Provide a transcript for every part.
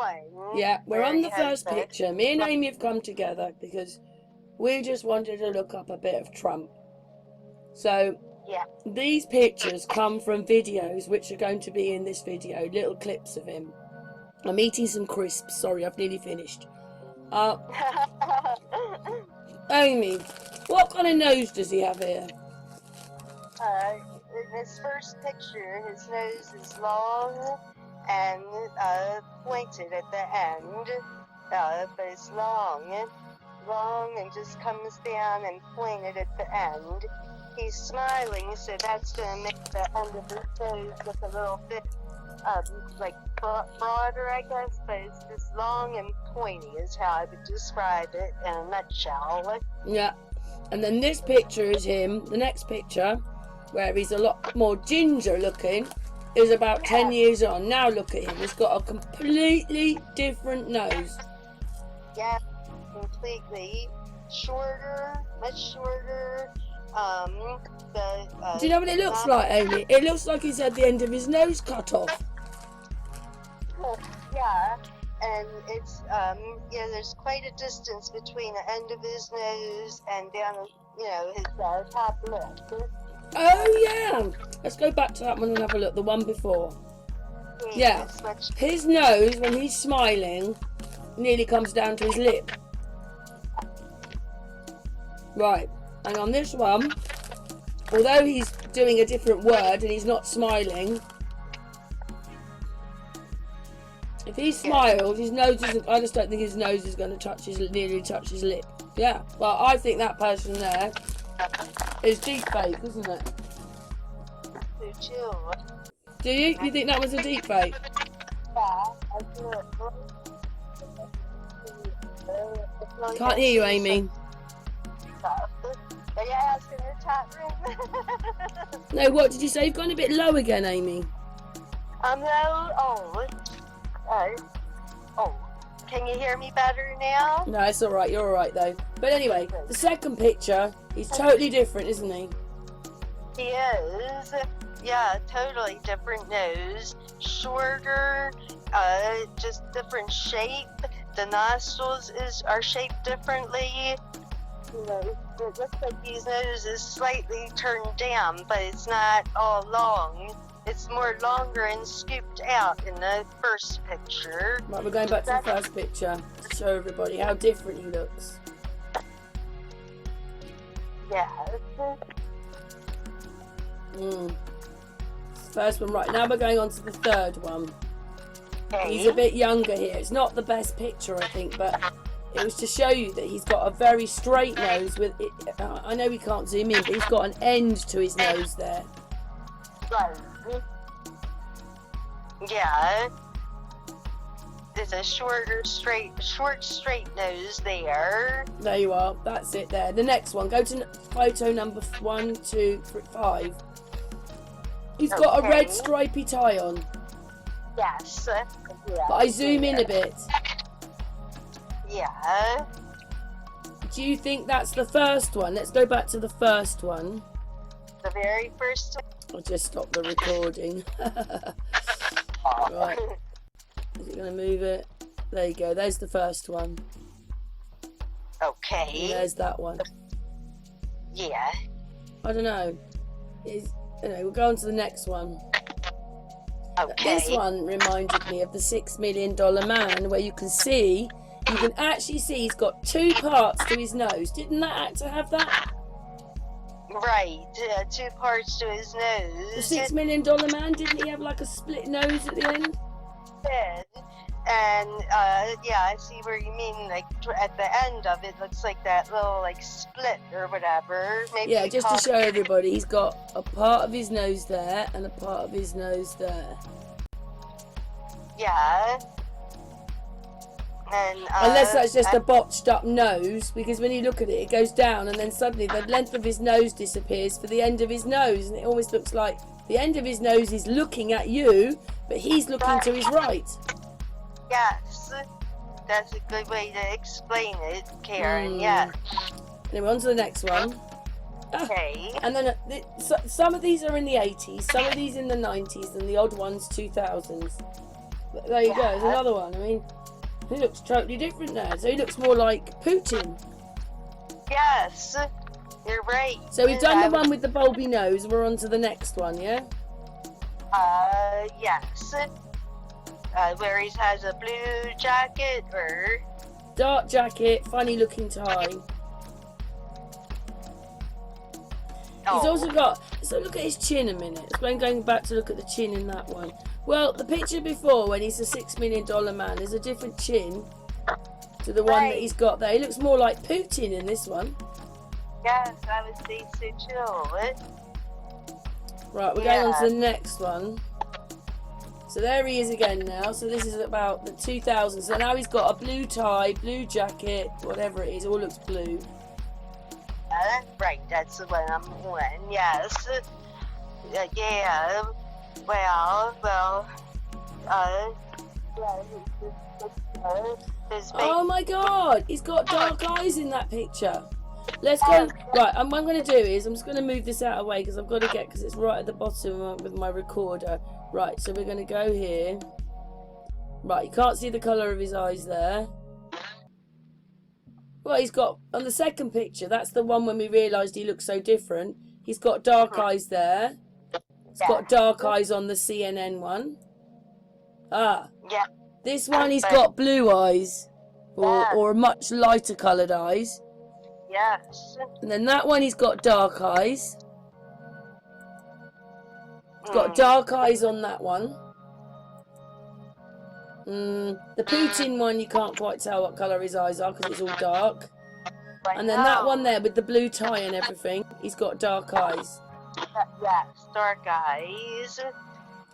one. Yeah, we're on the first the... picture. Me and Amy have come together because we just wanted to look up a bit of Trump. So, yeah. These pictures come from videos which are going to be in this video, little clips of him. I'm eating some crisps. Sorry, I've nearly finished. Amy, what kind of nose does he have here? In this first picture, his nose is long and pointed at the end, but it's long and just comes down and pointed at the end. He's smiling, so that's going to make the end of his nose look a little bit like broader, I guess, but it's just long and pointy is how I would describe it in a nutshell. Yeah, and then this picture is him. The next picture, where he's a lot more ginger looking, is about 10 years on. Now look at him. He's got a completely different nose. Yeah, completely. Shorter, much shorter. Do you know what it looks like, Amy? It looks like he's had the end of his nose cut off. Yeah, and it's, there's quite a distance between the end of his nose and down, his top lip. Oh, yeah. Let's go back to that one and have a look. The one before. Yeah. His nose, when he's smiling, nearly comes down to his lip. Right. And on this one, although he's doing a different word and he's not smiling, if he smiles, his nose isn't. I just don't think his nose is going to nearly touch his lip. Yeah. Well, I think that person there is deep fake, isn't it? Do you? You think that was a deep fake? Yeah, I do. Can't hear you, Amy. Are you asking the chat room? No, what did you say? You've gone a bit low again, Amy. I'm low. Can you hear me better now? No, it's all right. You're all right though. But anyway, the second picture, he's totally different, isn't he? He is. Yeah, totally different nose, shorter, just different shape. The nostrils are shaped differently. It looks like his nose is slightly turned down, but it's not all long. It's more longer and scooped out in the first picture. Right, we're going back to the first picture to show everybody how different he looks. Yeah. First one, right, now we're going on to the third one. Okay. He's a bit younger here. It's not the best picture, I think, but it was to show you that he's got a very straight nose with it. I know we can't zoom in, but he's got an end to his nose there. Right. Yeah. There's a short, straight nose there. There you are. That's it there. The next one. Go to photo number 1, 2, 3, 5. He's got a red stripy tie on. Yes. Yeah. But I zoom in a bit. Yeah. Do you think that's the first one? Let's go back to the first one. The very first one. I'll just stop the recording. Right. Is it going to move it? There you go. There's the first one. Okay. And there's that one. Yeah. I don't know. We'll go on to the next one. Okay. This one reminded me of the $6 Million Man, where you can actually see he's got two parts to his nose. Didn't that actor have that? Right, 2 parts to his nose. The $6 Million Man, didn't he have like a split nose at the end? Did. And I see where you mean. Like at the end of it, looks like that little like split or whatever. Maybe yeah, just to show everybody, he's got a part of his nose there and a part of his nose there. Yeah. And unless that's just a botched up nose, because when you look at it, it goes down and then suddenly the length of his nose disappears for the end of his nose, and it almost looks like the end of his nose is looking at you, but he's looking to his right. Yes, that's a good way to explain it, Karen. Yeah. Anyway, on to the next one. Okay. And then some of these are in the 80s, some of these in the 90s, and the odd ones 2000s. There you go, there's another one. I mean, he looks totally different now. So he looks more like Putin. Yes, you're right. So we've done the one with the bulby nose, and we're on to the next one, yeah? Yes. Where he has a blue jacket or... Dark jacket, funny looking tie. He's also got, so look at his chin a minute. I'm going back to look at the chin in that one. Well, the picture before, when he's a $6 million man, there's a different chin to the one that he's got there. He looks more like Putin in this one. Yes, I would say so too. Right, we're going on to the next one. So there he is again now. So this is about the 2000s. So now he's got a blue tie, blue jacket, whatever it is. All looks blue. Right, that's the one I'm on. Yes. Yeah. Well. Oh my God! He's got dark eyes in that picture. Let's go. Right, what I'm going to do is I'm just going to move this out of the way because I've got to get, because it's right at the bottom with my recorder. Right, so we're going to go here. Right, you can't see the colour of his eyes there. Well, he's got, on the second picture, that's the one when we realised he looked so different. He's got dark eyes there. He's got dark eyes on the CNN one. Ah. Yeah. This one he's got blue eyes. Or much lighter coloured eyes. Yes. And then that one he's got dark eyes. He's got dark eyes on that one. The Putin one, you can't quite tell what colour his eyes are because it's all dark. And then that one there with the blue tie and everything, he's got dark eyes. Yes, dark eyes.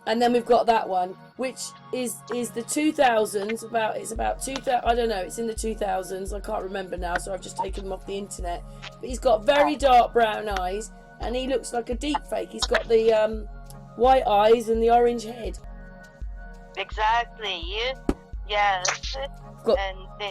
And then we've got that one, which is the 2000s. It's about 2000. I don't know. It's in the 2000s. I can't remember now, so I've just taken them off the internet. But he's got very dark brown eyes, and he looks like a deep fake. He's got the white eyes and the orange head. Exactly. Yes. And they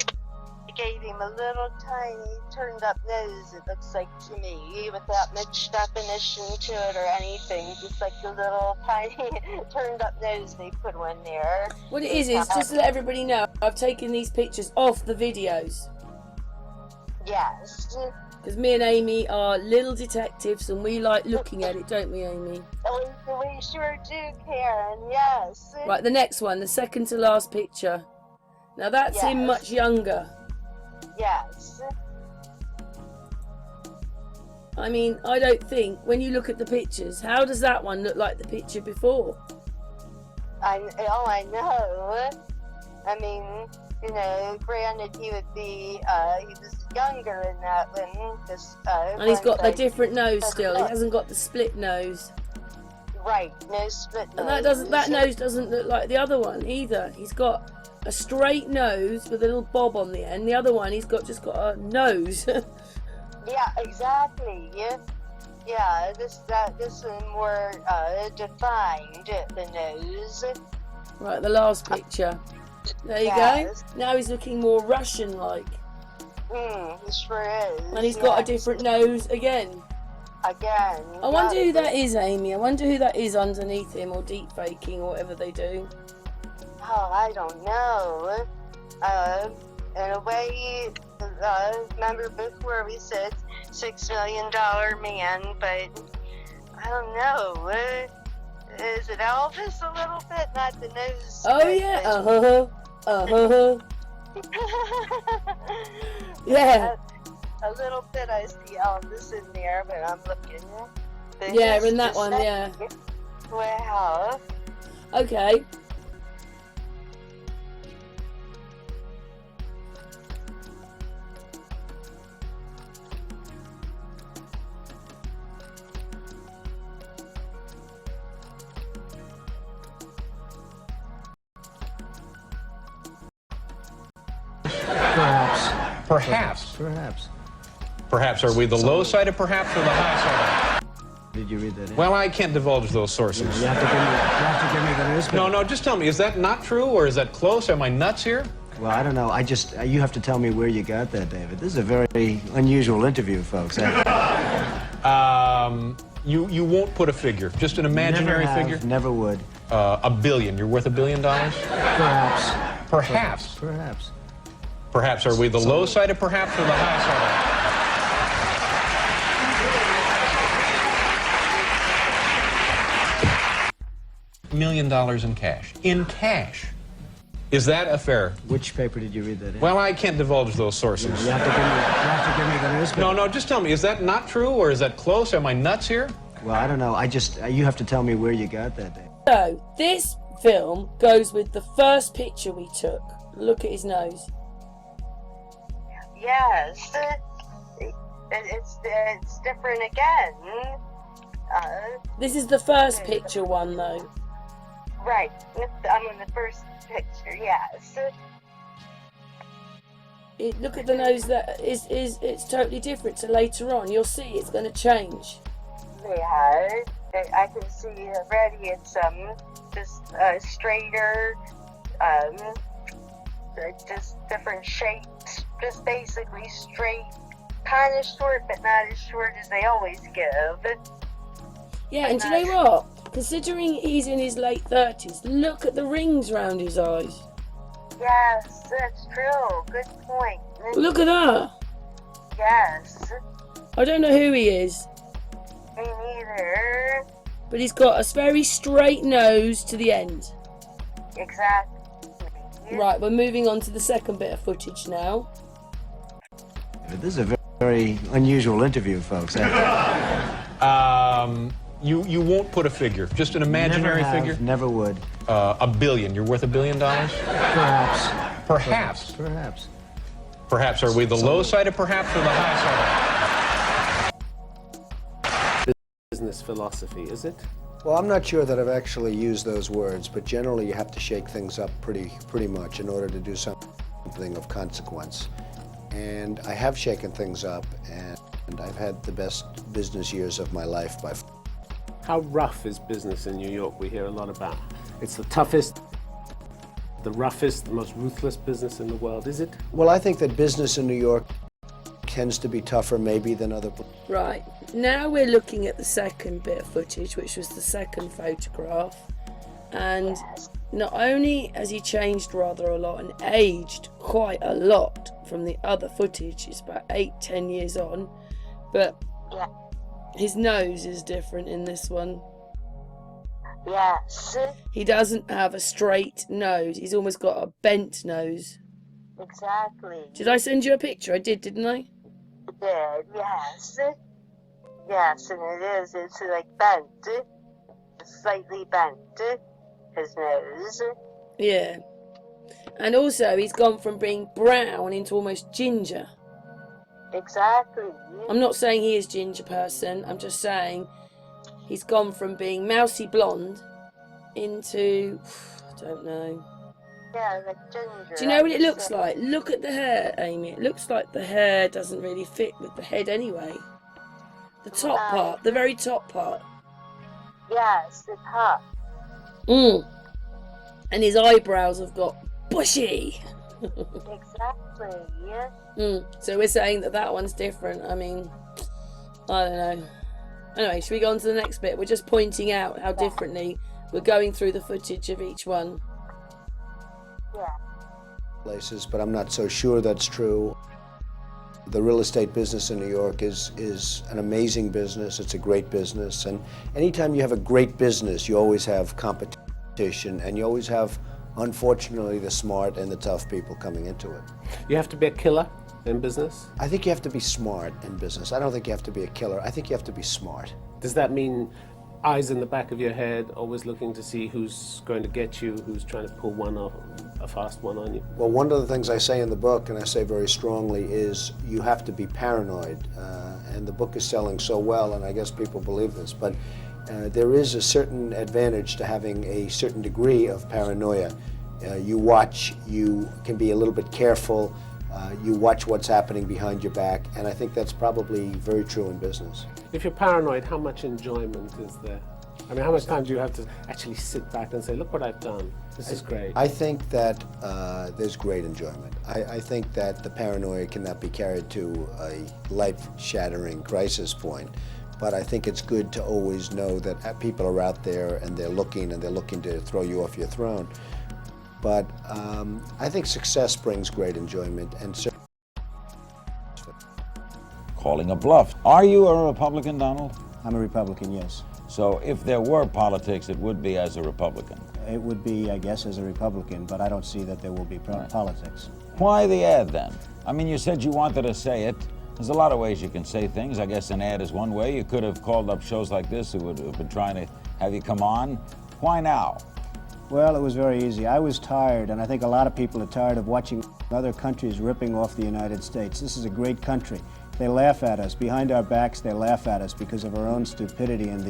gave him a little tiny turned up nose, it looks like to me, without much definition to it or anything. Just like a little tiny turned up nose they put on there. What it is just to let everybody know, I've taken these pictures off the videos. Yes. Because me and Amy are little detectives and we like looking at it, don't we, Amy? We sure do, Karen, yes. Right, the next one, the second to last picture. Now that's him much younger. Yes. I mean, I don't think, when you look at the pictures, how does that one look like the picture before? I know. I mean, you know, granted he would be, he was younger in that one. And he's got the different nose still. He hasn't got the split nose. Right, no split nose. And that nose doesn't look like the other one either. He's got a straight nose with a little bob on the end. The other one, he's just got a nose. Yeah, exactly. Yeah, this one more defined, the nose. Right, the last picture. There you go. Now he's looking more Russian-like. He sure is. And he's got a different nose again. Again. I wonder who that is, Amy. I wonder who that is underneath him, or deep faking, or whatever they do. Oh, I don't know. In a way, remember before we said $6 million man, but I don't know. Is it Elvis a little bit? Not the nose. Oh, yeah. Yeah. A little bit I see Elvis in there, but I'm looking. Yeah, in that one, yeah. Wow. Okay. Perhaps. Are we the low side of perhaps or the high side? Did you read that? Well, I can't divulge those sources. You have to give me the newspaper. No, just tell me, is that not true or is that close? Am I nuts here? Well, I don't know. You have to tell me where you got that, David. This is a very unusual interview, folks. You won't put a figure, just an imaginary Never have, figure? Never would. A billion. You're worth $1 billion? Perhaps. Perhaps. Perhaps. Perhaps. Are we the low side of perhaps or the high side of $1 million in cash? In cash. Is that a fair? Which paper did you read that in? Well, I can't divulge those sources. You have to give me the newspaper. No, just tell me, is that not true or is that close? Am I nuts here? Well, I don't know. You have to tell me where you got that thing. So, this film goes with the first picture we took. Look at his nose. Yes. It's different again. This is the first picture one, though. Right. I'm in the first picture, yes. Look at the nose. That it's totally different to later on. You'll see it's going to change. Yeah. I can see already it's just straighter, just different shapes, just basically straight, kind of short, but not as short as they always give. Yeah, and do you know what? Considering he's in his late 30s, look at the rings round his eyes. Yes, that's true. Good point. Look at that. Yes. I don't know who he is, Me neither. but he's got a very straight nose to the end. Exactly. Right, we're moving on to the second bit of footage now. This is a very unusual interview, folks. You won't put a figure, just an imaginary Never have, figure? Never would. $1 billion. You're worth $1 billion? Perhaps. Perhaps. Perhaps. Perhaps. Are we the low side of perhaps or the high side? Business philosophy, is it? Well, I'm not sure that I've actually used those words, but generally you have to shake things up pretty much in order to do something of consequence. And I have shaken things up, and I've had the best business years of my life by far. How rough is business in New York? We hear a lot about. It's the toughest, the roughest, the most ruthless business in the world, is it? Well, I think that business in New York tends to be tougher maybe than other places. Right, now we're looking at the second bit of footage, which was the second photograph. And not only has he changed rather a lot and aged quite a lot from the other footage, it's about 8-10 years on, but his nose is different in this one. Yes. He doesn't have a straight nose, he's almost got a bent nose. Exactly. Did I send you a picture? I did, didn't I? You did, yes. Yes, and it's like bent. It's slightly bent, his nose. Yeah. And also, he's gone from being brown into almost ginger. Exactly. I'm not saying he is ginger person, I'm just saying he's gone from being mousy blonde into, I don't know. Yeah, like ginger. Do you know what it looks like? Look at the hair, Amy. It looks like the hair doesn't really fit with the head anyway. The top part, the very top part. Yes, the top. And his eyebrows have got bushy. Exactly. So we're saying that one's different. I mean, I don't know. Anyway, should we go on to the next bit? We're just pointing out how differently we're going through the footage of each one. Yeah. Places, but I'm not so sure that's true. The real estate business in New York is an amazing business. It's a great business, and anytime you have a great business, you always have competition, and you always have, unfortunately, the smart and the tough people coming into it. You have to be a killer in business? I think you have to be smart in business. I don't think you have to be a killer. I think you have to be smart. Does that mean eyes in the back of your head, always looking to see who's going to get you, who's trying to pull one off, a fast one on you? Well, one of the things I say in the book, and I say very strongly, is you have to be paranoid. And the book is selling so well, and I guess people believe this, but there is a certain advantage to having a certain degree of paranoia. You watch, you can be a little bit careful, you watch what's happening behind your back, and I think that's probably very true in business. If you're paranoid, how much enjoyment is there? I mean, how much time do you have to actually sit back and say, look what I've done, this is great? I think that there's great enjoyment. I think that the paranoia cannot be carried to a life-shattering crisis point, but I think it's good to always know that people are out there and they're looking to throw you off your throne. But I think success brings great enjoyment and calling a bluff. Are you a Republican, Donald? I'm a Republican, yes. So if there were politics, it would be as a Republican. It would be, I guess, as a Republican, but I don't see that there will be politics. Why the ad then? I mean, you said you wanted to say it. There's a lot of ways you can say things. I guess an ad is one way. You could have called up shows like this who would have been trying to have you come on. Why now? Well, it was very easy. I was tired, and I think a lot of people are tired of watching other countries ripping off the United States. This is a great country. They laugh at us. Behind our backs, they laugh at us because of our own stupidity and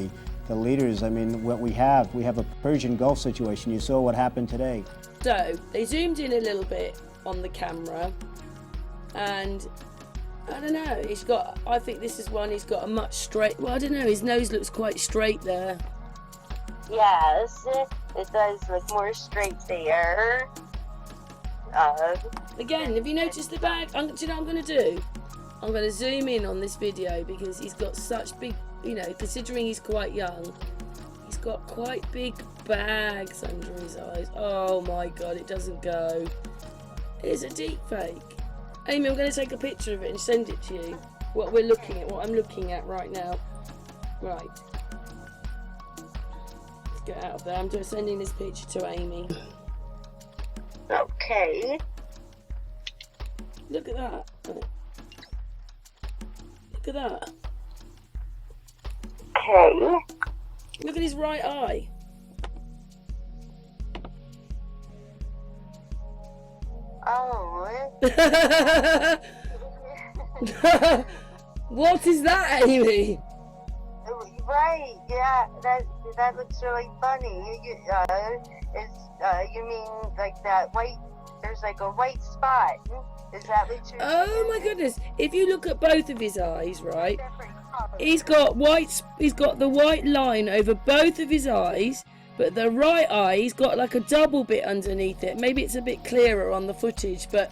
the leaders. I mean, what we have a Persian Gulf situation. You saw what happened today. So, they zoomed in a little bit on the camera, and I don't know, I think this is one he's got a much straight, well, I don't know, his nose looks quite straight there. Yes, it does look more straight there. Again, have you noticed the bag? Do you know what I'm going to do? I'm going to zoom in on this video because he's got such big, you know, considering he's quite young, he's got quite big bags under his eyes. Oh my God, it doesn't go. It's a deep fake. Amy, I'm going to take a picture of it and send it to you. What I'm looking at right now. Right. Let's get out of there. I'm just sending this picture to Amy. Okay. Look at that. Look at that. Okay. Look at his right eye. Oh. What is that, Amy? Right, yeah, that looks really funny. You mean like that white, there's like a white spot. Is that what you're Oh saying? my goodness. If you look at both of his eyes, right, he's got the white line over both of his eyes, but the right eye, he's got like a double bit underneath it. Maybe it's a bit clearer on the footage, but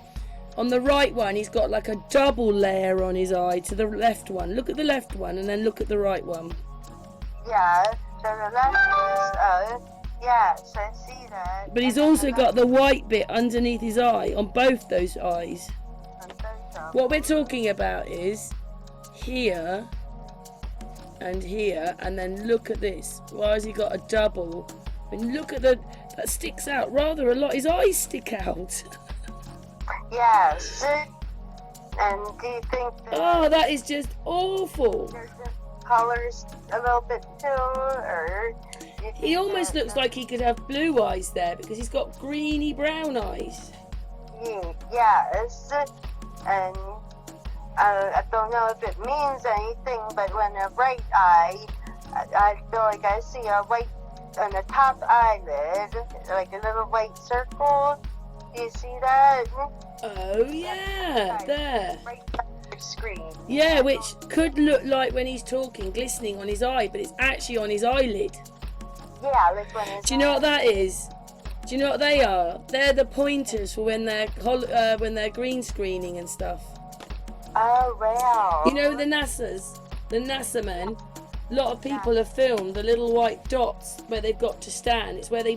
on the right one, he's got like a double layer on his eye to the left one. Look at the left one and then look at the right one. Yeah, so the left is, yes, I see that. But he's also got the white bit underneath his eye on both those eyes. What we're talking about is here and here, and then look at this. Why has he got a double? And look at that sticks out rather a lot. His eyes stick out. Yes. And do you think that Oh, that is just awful. there's the colors a little bit too, or do you think He almost that- looks like he could have blue eyes there because he's got greeny brown eyes. Yes, and I don't know if it means anything, but when a right eye, I feel like I see a white on the top eyelid, like a little white circle. Do you see that? Oh yeah, there. Right on the screen. Yeah, which could look like when he's talking, glistening on his eye, but it's actually on his eyelid. Yeah, like when it's. Do you know what that is? Do you know what they are? They're the pointers for when they're green screening and stuff. Oh wow. You know the NASA men. A lot of people have filmed the little white dots where they've got to stand. It's where they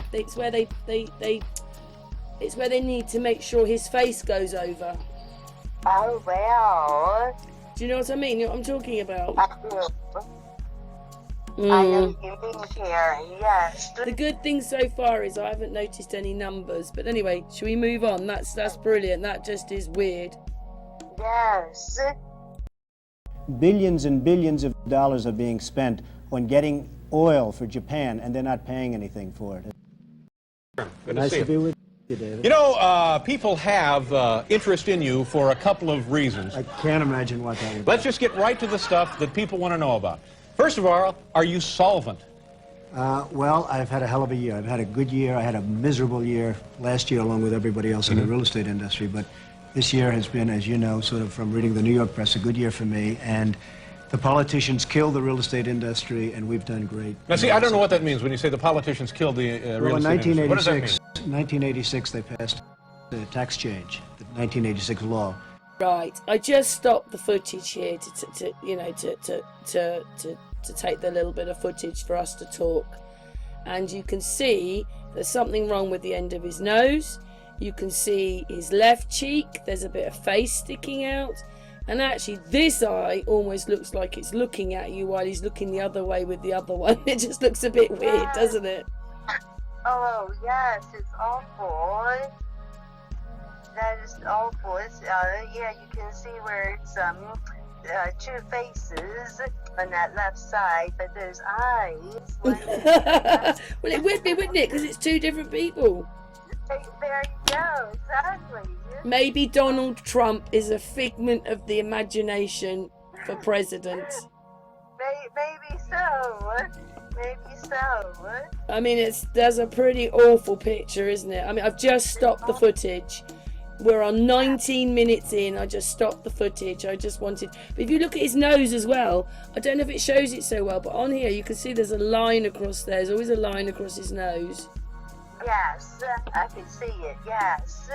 need to make sure his face goes over. Oh wow. Do you know what I mean? You know what I'm talking about? I do. I know what you mean here. Yes. The good thing so far is I haven't noticed any numbers. But anyway, shall we move on? That's brilliant. That just is weird. Yes. Billions and billions of dollars are being spent on getting oil for Japan, and they're not paying anything for it. Good Nice see to be you. with you, David. You know, people have interest in you for a couple of reasons. I can't imagine what that would be. Let's just get right to the stuff that people want to know about. First of all, are you solvent? Well, I've had a hell of a year. I've had a good year. I had a miserable year last year, along with everybody else in the real estate industry. But this year has been, as you know, sort of from reading the New York press, a good year for me. And the politicians killed the real estate industry, and we've done great. Now, see, I don't know what that means when you say the politicians killed the real Well, in estate industry. What does that mean? 1986, they passed the tax change, the 1986 law. Right. I just stopped the footage here to to take the little bit of footage for us to talk. And you can see there's something wrong with the end of his nose. You can see his left cheek, there's a bit of face sticking out. And actually this eye almost looks like it's looking at you while he's looking the other way with the other one. It just looks a bit weird, doesn't it? Oh, yes, it's awful. That is awful. It's, yeah, you can see where it's two faces on that left side, but there's eyes. Well, it would be, wouldn't it? Because it's two different people. There you go, exactly. Maybe Donald Trump is a figment of the imagination for president. Maybe so. Maybe so. I mean, there's a pretty awful picture, isn't it? I mean, I've just stopped the footage. We're on 19 minutes in. I just stopped the footage. I just wanted... But if you look at his nose as well, I don't know if it shows it so well, but on here you can see there's a line across there. There's always a line across his nose. Yes, I can see it, yes.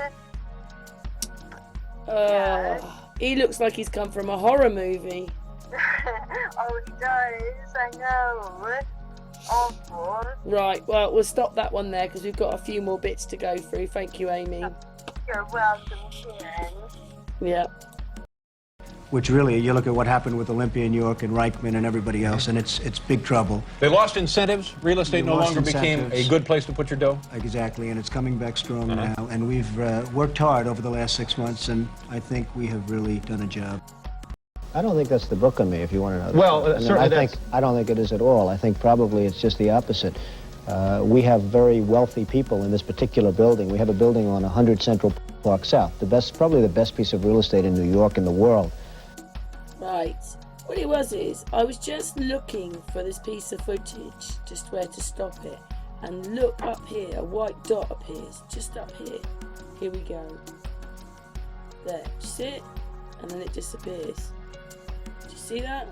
He looks like he's come from a horror movie. Oh, he does, I know. Awful. Right, well, we'll stop that one there because we've got a few more bits to go through. Thank you, Amy. You're welcome, Karen. Yeah. Which really, you look at what happened with Olympia in New York and Reichman and everybody else, and it's big trouble. They lost incentives. Real estate no longer became a good place to put your dough. Exactly, and it's coming back strong now. And we've worked hard over the last 6 months, and I think we have really done a job. I don't think that's the book on me, if you want to know. Well, certainly I don't think it is at all. I think probably it's just the opposite. We have very wealthy people in this particular building. We have a building on 100 Central Park South, probably the best piece of real estate in New York in the world. Right. What it was is, I was just looking for this piece of footage, just where to stop it. And look up here, a white dot appears, just up here. Here we go. There, do you see it? And then it disappears. Do you see that?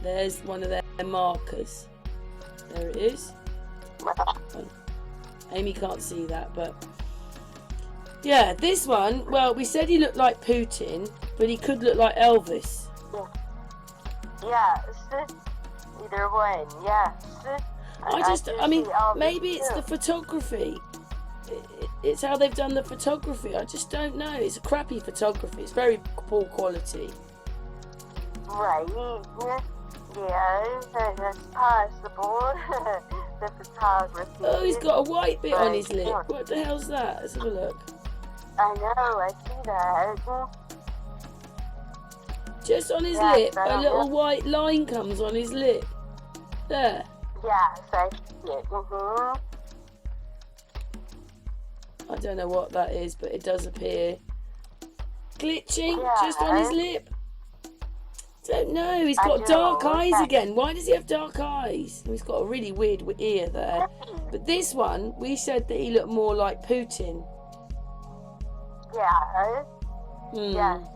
There's one of their markers. There it is. Amy can't see that, but... Yeah, this one, well, we said he looked like Putin, but he could look like Elvis. Yes. Either one, yes. I mean, maybe it's the photography. It's how they've done the photography. I just don't know. It's a crappy photography. It's very poor quality. Right. Yeah, that's possible. The photography. Oh, he's got a white bit on his lip. What the hell's that? Let's have a look. I know, I see that. Just on his lip, a little white line comes on his lip. There. Yes, I see it. I don't know what that is, but it does appear. Glitching, just on his lip. Don't know, he's got dark eyes again. Why does he have dark eyes? He's got a really weird ear there. But this one, we said that he looked more like Putin. Yeah. Yes.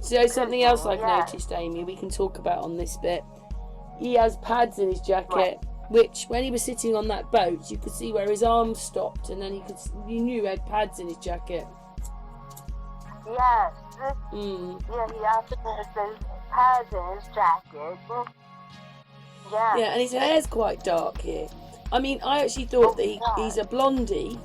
So something else I've noticed, Amy, we can talk about on this bit. He has pads in his jacket, which when he was sitting on that boat, you could see where his arms stopped, and then you knew he had pads in his jacket. Yes. Yeah, he also has those pads in his jacket. Yeah. Yeah, and his hair's quite dark here. I mean, I actually thought that he's a blondie,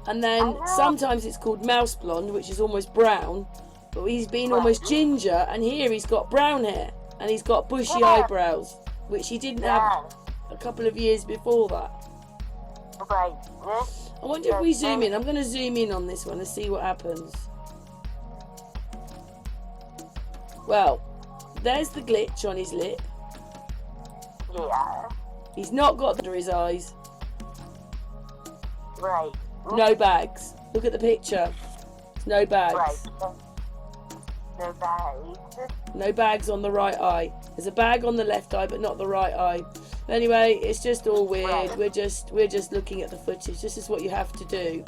and then sometimes it's called mouse blonde, which is almost brown, but he's been almost ginger, and here he's got brown hair, and he's got bushy eyebrows, which he didn't have a couple of years before that. Right. I wonder if we zoom in. I'm going to zoom in on this one and see what happens. Well, there's the glitch on his lip. Yeah. He's not got under his eyes. Right. No bags. Look at the picture. No bags. Right. No bags. No bags on the right eye. There's a bag on the left eye, but not the right eye. Anyway, it's just all weird. Right. We're just looking at the footage. This is what you have to do.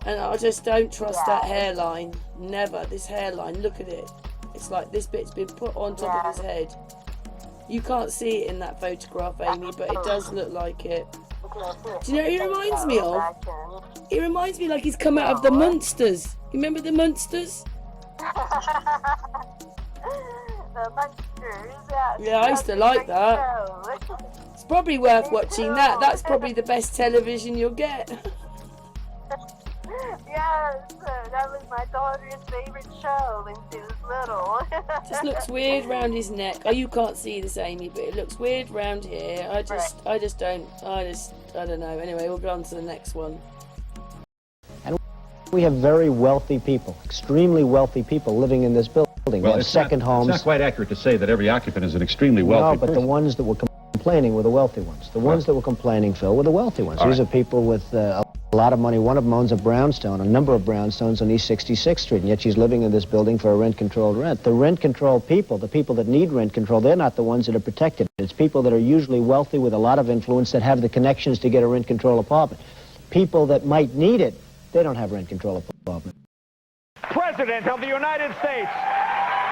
And I just don't trust that hairline. Never. This hairline. Look at it. It's like this bit's been put on top of his head. You can't see it in that photograph, Amy, but it does look like it. Do you know what he reminds me of? He reminds me like he's come out of the Munsters. You remember the Munsters? the Munsters. Yeah, I used to like that. Show. It's probably worth Me watching too. that. That's probably the best television you'll get. Yes, that was my daughter's favorite show when she was little. Just looks weird round his neck. Oh, you can't see this, Amy, but it looks weird round here. I don't know. Anyway, we'll go on to the next one. We have very wealthy people, extremely wealthy people living in this building. They have second homes. It's not quite accurate to say that every occupant is an extremely wealthy No, but the ones that were complaining were the wealthy ones. The ones that were complaining, Phil, were the wealthy ones. These are people with a lot of money. One of them owns a brownstone, a number of brownstones on East 66th Street, and yet she's living in this building for a rent-controlled rent. The rent-controlled people, the people that need rent control, they're not the ones that are protected. It's people that are usually wealthy with a lot of influence that have the connections to get a rent-control apartment. People that might need it, they don't have rent-control apartment. President of the United States,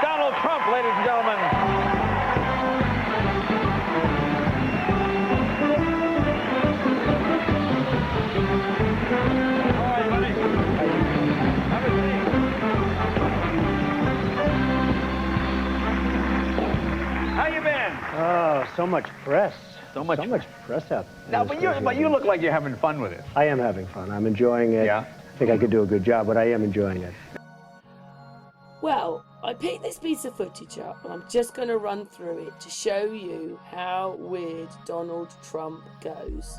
Donald Trump, ladies and gentlemen. All right, buddy. Have a seat. How you been? Oh, so much press. So much press out. Now, but you look like you're having fun with it. I am having fun. I'm enjoying it. Yeah. I think I could do a good job, but I am enjoying it. Well, I picked this piece of footage up and I'm just going to run through it to show you how weird Donald Trump goes.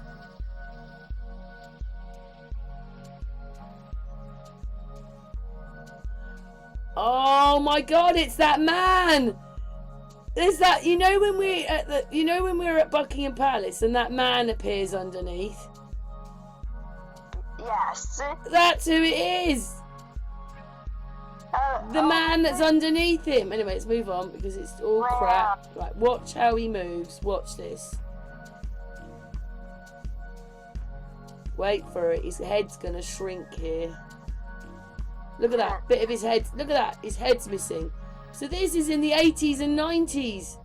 Oh my God, it's that man! There's that, you know when we're at Buckingham Palace and that man appears underneath? Yes. That's who it is! The man that's underneath him. Anyway, let's move on because it's all Wow. crap. Right, watch how he moves. Watch this. Wait for it. His head's gonna shrink here. Look at that bit of his head. Look at that. His head's missing. So this is in the 80s and 90s.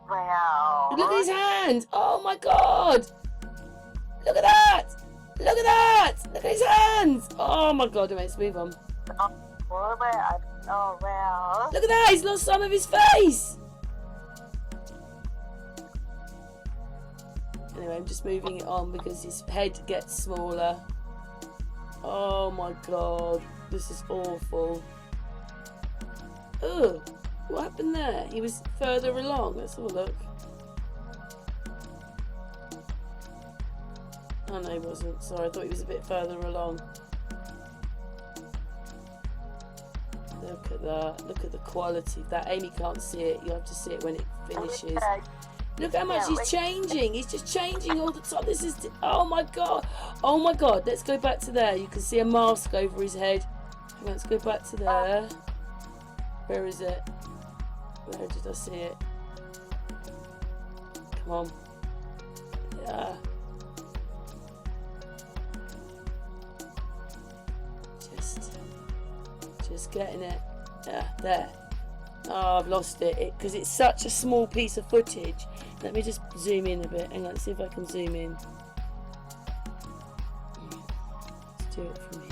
Wow. Look at his hand. Oh my God. Look at that. Look at that. Look at his hands. Oh my God. Let's move on. Oh, wow. Look at that. He's lost some of his face. Anyway, I'm just moving it on because his head gets smaller. Oh my God. This is awful. Oh, what happened there? He was further along. Let's have a look. Oh no, he wasn't. Sorry, I thought he was a bit further along. Look at that. Look at the quality of that. Amy can't see it. You have to see it when it finishes. Look how much he's changing. He's just changing all the time. This is... Oh my God. Oh my God. Let's go back to there. You can see a mask over his head. Let's go back to there. Where is it? Where did I see it? Come on. Yeah. Just getting it. Yeah, there. Oh, I've lost it because it's such a small piece of footage. Let me just zoom in a bit. Hang on, let's see if I can zoom in. Let's do it from here.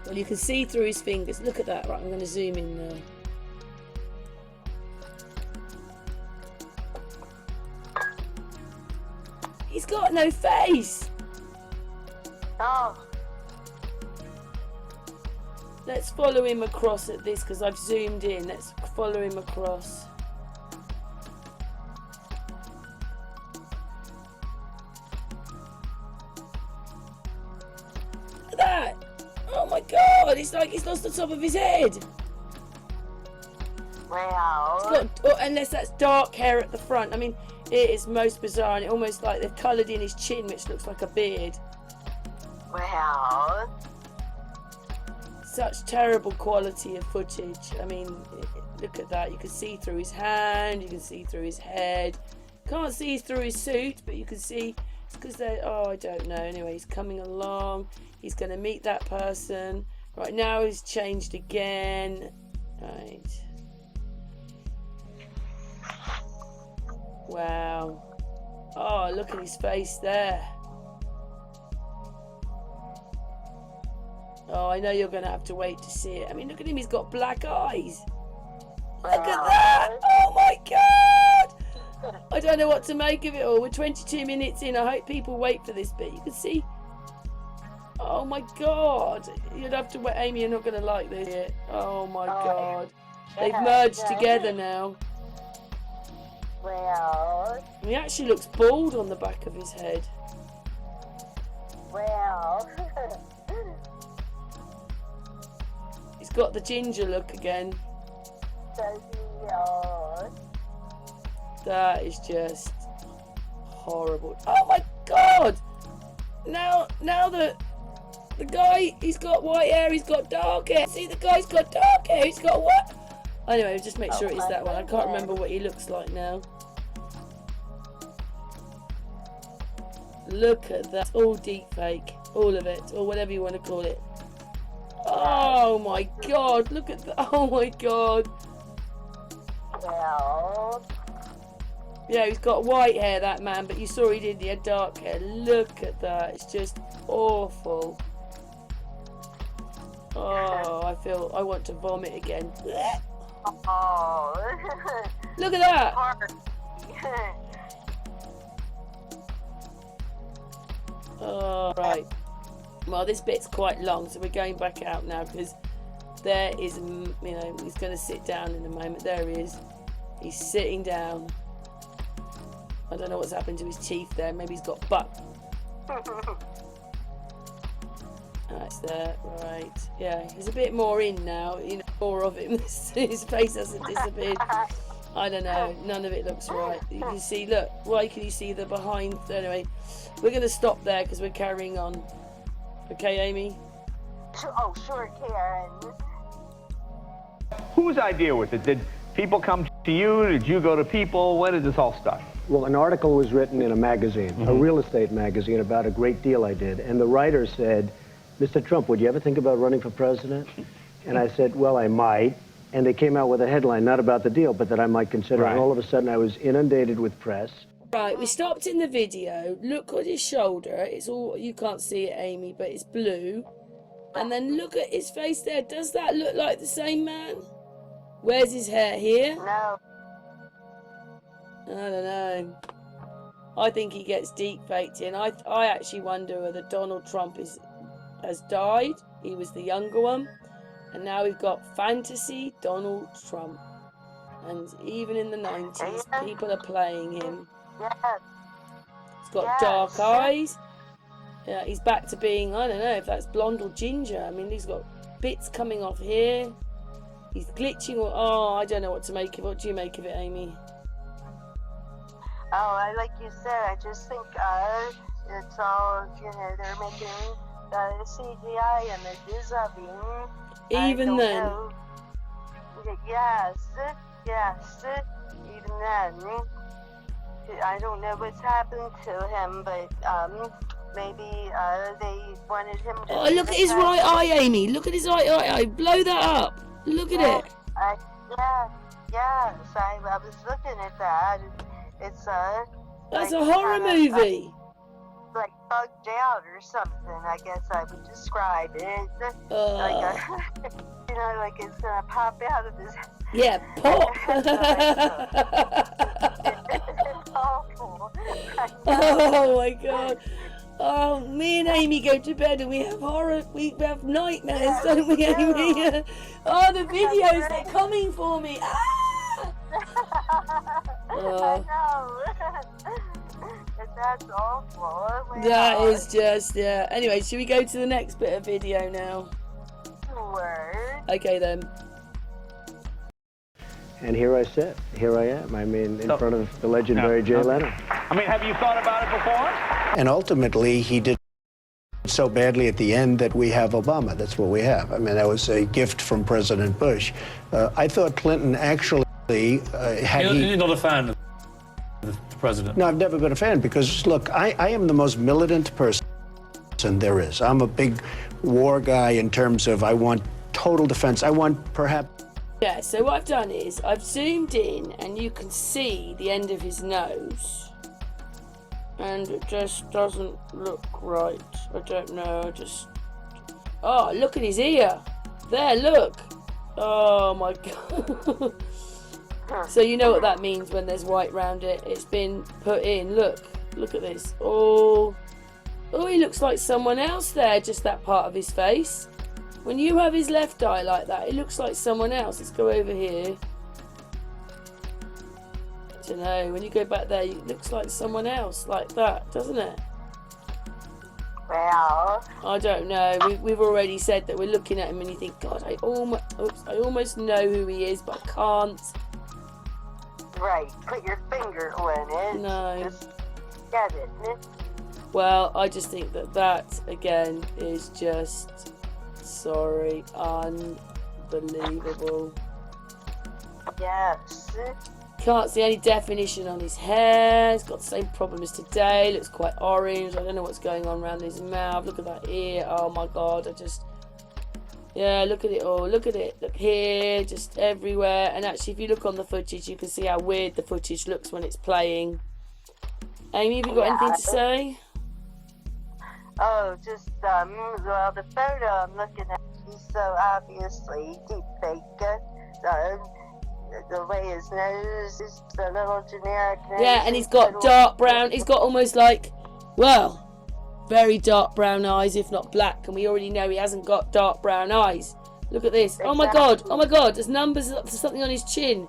Well, you can see through his fingers. Look at that. Right, I'm going to zoom in there. He's got no face. Oh. Let's follow him across at this because I've zoomed in. Let's follow him across. Look at that. Oh my God. It's like he's lost the top of his head. Wow. It's got, oh, unless that's dark hair at the front. I mean, it is most bizarre and it almost like they've coloured in his chin, which looks like a beard. Wow. Such terrible quality of footage. I mean, look at that. You can see through his hand. You can see through his head. Can't see through his suit, but you can see. It's because they're... Oh, I don't know. Anyway, he's coming along. He's going to meet that person. Right now, he's changed again. Right. Wow. Oh, look at his face there. Oh, I know you're going to have to wait to see it. I mean, look at him. He's got black eyes. Look at that. Oh, my God. I don't know what to make of it all. We're 22 minutes in. I hope people wait for this bit. You can see. Oh, my God. You'd have to wait. Amy, you're not going to like this. Oh, my God. They've merged together now. Well. He actually looks bald on the back of his head. Well. He's got the ginger look again. That is just horrible. Oh my God! Now the guy, he's got white hair, he's got dark hair. See, the guy's got dark hair, he's got what? Anyway, just make sure it's that one. I can't remember what he looks like now. Look at that. All deep fake. All of it. Or whatever you want to call it. Oh my God. Look at that. Oh my God. Yeah, he's got white hair, that man, but you saw he did. He had dark hair. Look at that. It's just awful. Oh, I want to vomit again. Oh. Look at that. Oh, right. Well, this bit's quite long, so we're going back out now because there is, you know, he's going to sit down in a moment. There he is. He's sitting down. I don't know what's happened to his teeth there. Maybe he's got butt. That's there, right. Yeah, he's a bit more in now. You know, more of him. His face hasn't disappeared. I don't know. None of it looks right. You can see, look, why can you see the behind? Anyway, we're going to stop there because we're carrying on. Okay, Amy? Oh, sure, Karen. Whose idea was it? Did people come to you? Did you go to people? When did this all start? Well, an article was written in a magazine, a real estate magazine, about a great deal I did. And the writer said, Mr. Trump, would you ever think about running for president? And I said, well, I might. And they came out with a headline, not about the deal, but that I might consider. Right. And all of a sudden, I was inundated with press. Right, we stopped in the video. Look at his shoulder. It's all, you can't see it, Amy, but it's blue. And then look at his face there. Does that look like the same man? Where's his hair? Here? No. I don't know. I think he gets deep faked in. I actually wonder whether Donald Trump has died. He was the younger one. And now we've got fantasy Donald Trump. And even in the 90s, people are playing him. Yes. He's got dark eyes. Yeah, he's back to being, I don't know if that's blonde or ginger. I mean, he's got bits coming off here. He's glitching. Oh, I don't know what to make of it. What do you make of it, Amy? Oh, like you said, I just think it's all, you know, they're making CGI and they're deserving. Even then. Know. Yes, even then. I don't know what's happened to him, but maybe they wanted him to... Oh, look at his right eye, Amy. Look at his right eye. Blow that up. Look at it. Yes, I was looking at that. It's That's like a horror movie. Like bugged out or something, I guess I would describe it. Like you know, like it's gonna pop out of his... Yeah, pop. It's awful. Oh my God. Oh, me and Amy go to bed and we have horror, we have nightmares, don't we, Amy? Oh, the videos, they're coming for me. Ah! I know. That's awful. That is just, yeah. Anyway, should we go to the next bit of video now? Sure. Okay then. And here I sit. Here I am. I mean, in front of the legendary Jay Leno. I mean, have you thought about it before? And ultimately, he did so badly at the end that we have Obama. That's what we have. I mean, that was a gift from President Bush. I thought Clinton actually You're not a fan of the president? No, I've never been a fan because, look, I am the most militant person there is. I'm a big war guy in terms of I want total defense. I want perhaps... Yeah, so what I've done is I've zoomed in and you can see the end of his nose. And it just doesn't look right. I don't know, Oh, look at his ear. There, look. Oh my god. So you know what that means when there's white round it. It's been put in. Look at this. Oh, he looks like someone else there, just that part of his face. When you have his left eye like that, it looks like someone else. Let's go over here. I don't know, when you go back there, it looks like someone else, like that, doesn't it? Well, I don't know. We've already said that we're looking at him and you think, God, I almost know who he is, but I can't. right, put your finger on it. No. Just get it. Well, I just think that again is just, sorry, unbelievable. Yes. Can't see any definition on his hair. He's got the same problem as today. Looks quite orange. I don't know what's going on around his mouth. Look at that ear. Oh my god. Yeah, look at it all. Look at it. Look here. Just everywhere. And actually, if you look on the footage, you can see how weird the footage looks when it's playing. Amy, have you got anything to say? Oh, just, well, the photo I'm looking at is so obviously deep fake. The way his nose is the little generic nose. Yeah, and he's got dark brown. He's got almost like, well, very dark brown eyes, if not black. And we already know he hasn't got dark brown eyes. Look at this. Oh my god. Oh my god. There's numbers. There's something on his chin.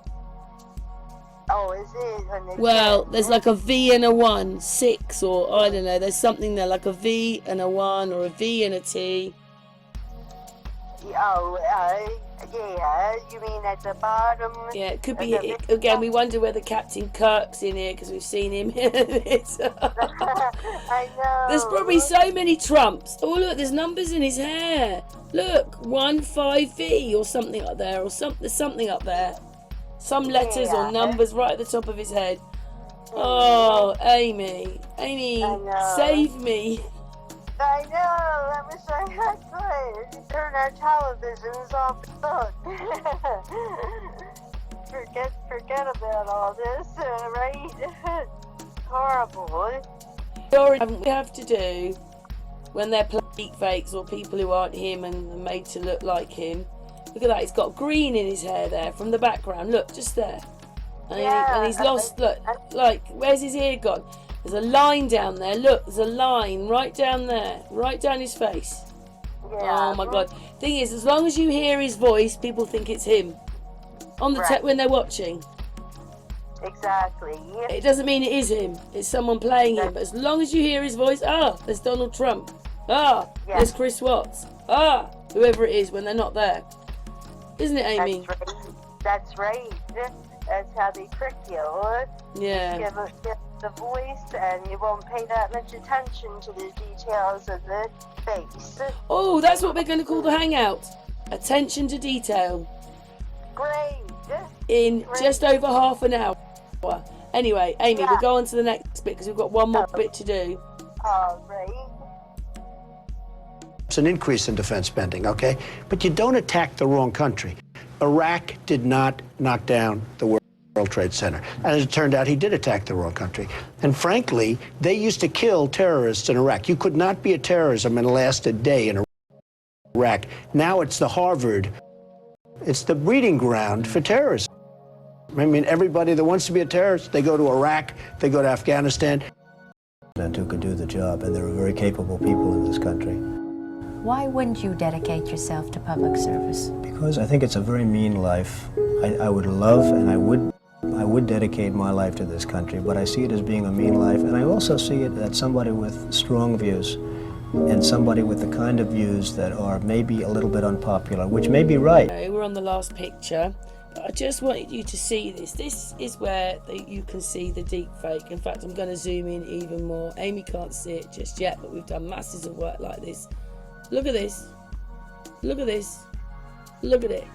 Oh, is it? Well, there's like a V and a 1, 6, or I don't know. There's something there like a V and a 1 or a V and a T. Oh, yeah, you mean at the bottom? Yeah, it could be. Again, we wonder whether Captain Kirk's in here because we've seen him in it. I know. There's probably so many Trumps. Oh, look, there's numbers in his hair. Look, 15V or something up there, or there's something up there. Some letters or numbers right at the top of his head. Oh, Amy, save me. I know, I wish I had could. Turn our televisions off the book. forget about all this, right? Horrible. We have to do when they're playing deep fakes or people who aren't him and made to look like him. Look at that, he's got green in his hair there from the background. Look, just there. And he's lost, look, like, where's his ear gone? There's a line down there. Look, there's a line right down there. Right down his face. Yeah. Oh my god. Thing is, as long as you hear his voice, people think it's him. On the when they're watching. Exactly. It doesn't mean it is him. It's someone playing him. But as long as you hear his voice, there's Donald Trump. There's Chris Watts. Whoever it is when they're not there. Isn't it, Amy? That's right. That's how they trick you. Yeah. Give the voice, and you won't pay that much attention to the details of the face. Oh, that's what we're going to call the hangout. Attention to detail. Great. In just over half an hour. Anyway, Amy, we'll go on to the next bit because we've got one more bit to do. All right. It's an increase in defense spending, okay? But you don't attack the wrong country. Iraq did not knock down the World Trade Center. As it turned out, he did attack the wrong country. And frankly, they used to kill terrorists in Iraq. You could not be a terrorism and last a day in Iraq. Now it's the Harvard. It's the breeding ground for terrorism. I mean, everybody that wants to be a terrorist, they go to Iraq, they go to Afghanistan. And who could do the job, and there are very capable people in this country. Why wouldn't you dedicate yourself to public service? Because I think it's a very mean life. I would love and I would dedicate my life to this country, but I see it as being a mean life, and I also see it as somebody with strong views and somebody with the kind of views that are maybe a little bit unpopular, which may be right. We're on the last picture, but I just wanted you to see this. This is where you can see the deep fake. In fact, I'm going to zoom in even more. Amy can't see it just yet, but we've done masses of work like this. Look at this. Look at this. Look at it.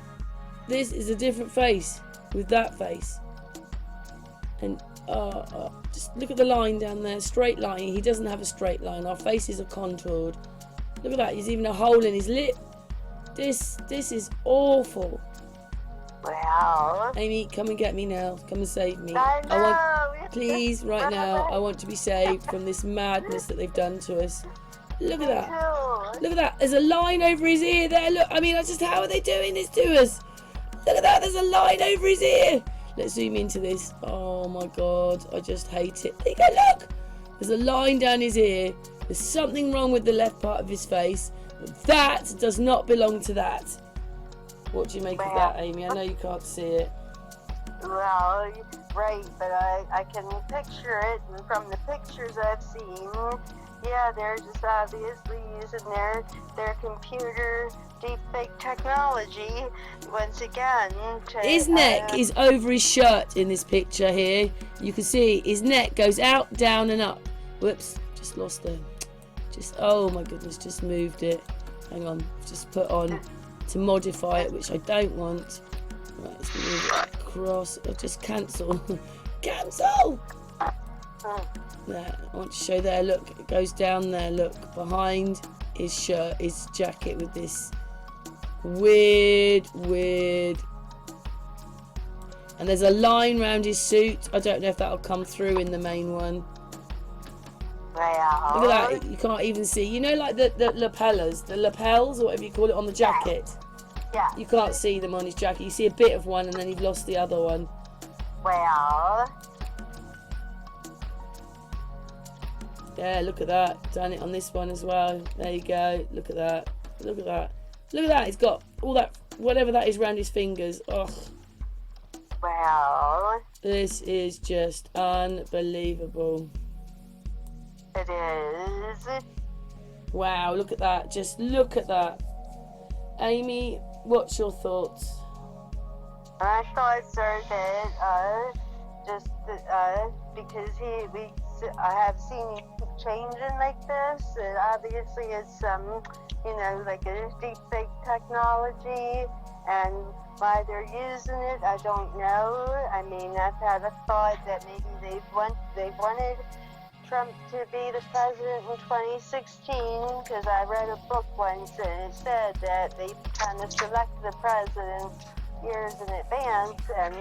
This is a different face with that face. And just look at the line down there. Straight line. He doesn't have a straight line. Our faces are contoured. Look at that. There's even a hole in his lip. This is awful. Wow. Amy, come and get me now. Come and save me. I know. Please, right now, I want to be saved from this madness that they've done to us. Look at that. too. Look at that. There's a line over his ear there. Look, I mean, how are they doing this to us? Look at that. There's a line over his ear. Let's zoom into this. Oh my God. I just hate it. There you go. Look. There's a line down his ear. There's something wrong with the left part of his face. That does not belong to that. What do you make of that, Amy? I know you can't see it. Well, right, but I can picture it, and from the pictures I've seen, yeah, they're just obviously using their computer deepfake technology once again. His neck is over his shirt in this picture here. You can see his neck goes out, down, and up. Whoops, just lost them. Oh my goodness, just moved it. Hang on, just put on to modify it, which I don't want. Right, let's move it across. I'll just cancel. Cancel! There, I want to show there, look, it goes down there, look, behind his shirt, his jacket with this weird, and there's a line round his suit. I don't know if that'll come through in the main one. Well, Look at that, you can't even see. You know, like the lapels, or whatever you call it, on the jacket? yeah. You can't see them on his jacket. You see a bit of one and then you've lost the other one. Well, Yeah, look at that. Done it on this one as well. There you go. Look at that. Look at that. Look at that. He's got all that, whatever that is round his fingers. Oh, well, this is just unbelievable. it is. Wow, look at that. Just look at that. Amy, what's your thoughts? My thoughts are that because I have seen him changing like this, and obviously it's like a deep fake technology, and why they're using it, I don't know. I mean, I've had a thought that maybe they wanted Trump to be the president in 2016, because I read a book once and it said that they kind of select the president years in advance, and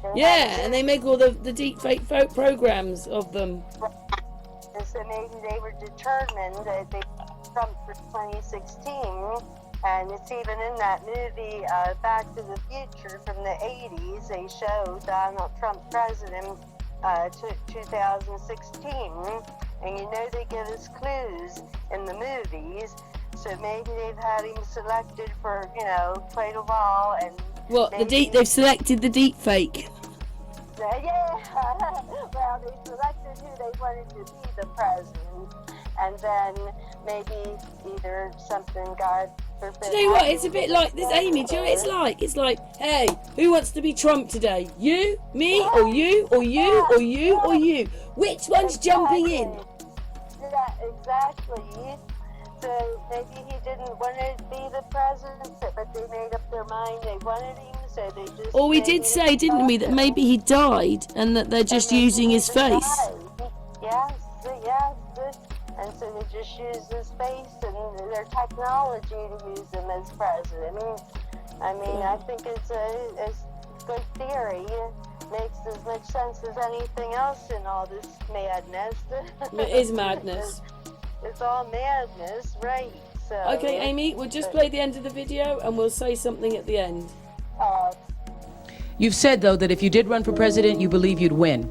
and they make all the deep fake programs of them. And so maybe they were determined that they Trump for 2016, and it's even in that movie Back to the Future from the 80s. They show Donald Trump president to 2016, and they give us clues in the movies. So maybe they've had him selected for quite a while, and they've selected the deep fake. Yeah, well, they selected who they wanted to be the president, and then maybe either something, God forbid. Do you know what? It's a bit like this, Amy. Do you know what it's like? It's like, hey, who wants to be Trump today? You, me, or you, or you, or you, or you? Which one's jumping in? Yeah, exactly. So maybe he didn't want to be the president, but they made up their mind they wanted him, so they just... Or we did say, didn't we, that maybe he died and that they're just using his face? Yes. And so they just use his face and their technology to use him as president. I mean, I think it's a good theory. It makes as much sense as anything else in all this madness. It is madness. It's all madness, right? So. Okay, Amy, we'll just play the end of the video and we'll say something at the end. You've said, though, that if you did run for president, you believe you'd win.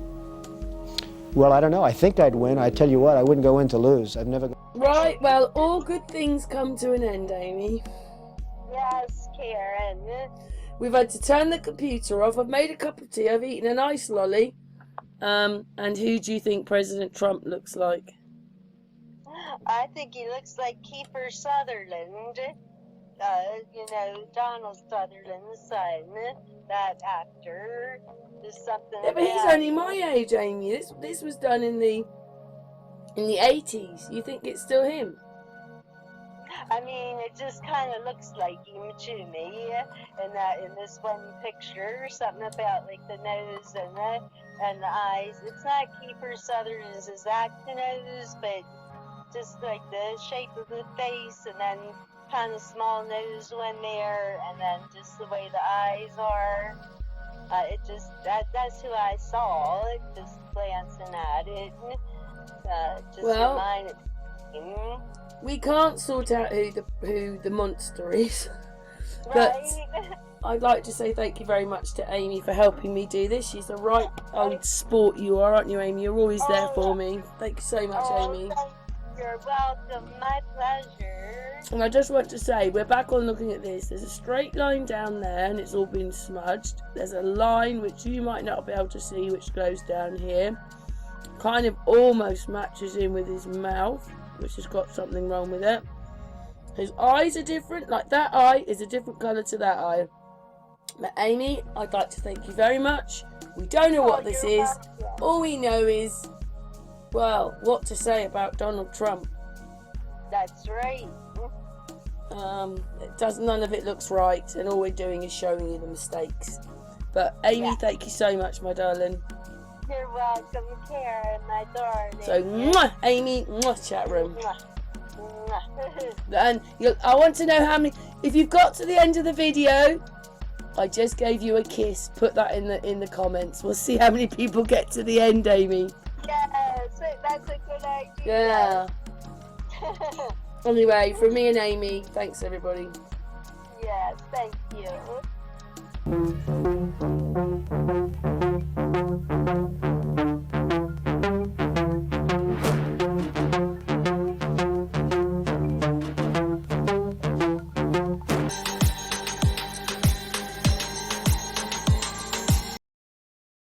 Well, I don't know. I think I'd win. I tell you what, I wouldn't go in to lose. I've never... Right, well, all good things come to an end, Amy. Yes, Karen. We've had to turn the computer off. I've made a cup of tea. I've eaten an ice lolly. And who do you think President Trump looks like? I think he looks like Kiefer Sutherland, Donald Sutherland's son, that actor. There's something. Yeah, but he's only my age, Amy. This was done in the 80s. You think it's still him? I mean, it just kind of looks like him to me. In this one picture, something about like the nose and the eyes. It's not Kiefer Sutherland's exact nose, but just like the shape of the face, and then kind of small nose one there, and then just the way the eyes are. That's who I saw, just glancing at it. Just reminded. We can't sort out who the monster is, but I'd like to say thank you very much to Amy for helping me do this. She's a right old sport you are, aren't you, Amy? You're always there for me. Thank you so much, Amy. You're welcome. My pleasure. And I just want to say, we're back on looking at this. There's a straight line down there, and it's all been smudged. There's a line which you might not be able to see, which goes down here. Kind of almost matches in with his mouth, which has got something wrong with it. His eyes are different. Like, that eye is a different colour to that eye. But Amy, I'd like to thank you very much. We don't know what this is. All we know is, well, what to say about Donald Trump. That's right. None of it looks right, and all we're doing is showing you the mistakes. But Amy, thank you so much, my darling. You're welcome, Karen, my darling. So, mwah, Amy, mwah, chat room. Mwah. And I want to know how many. If you've got to the end of the video, I just gave you a kiss. Put that in the comments. We'll see how many people get to the end, Amy. Yes, that's a good idea. Yeah. Anyway, from me and Amy, thanks everybody. Yes, thank you.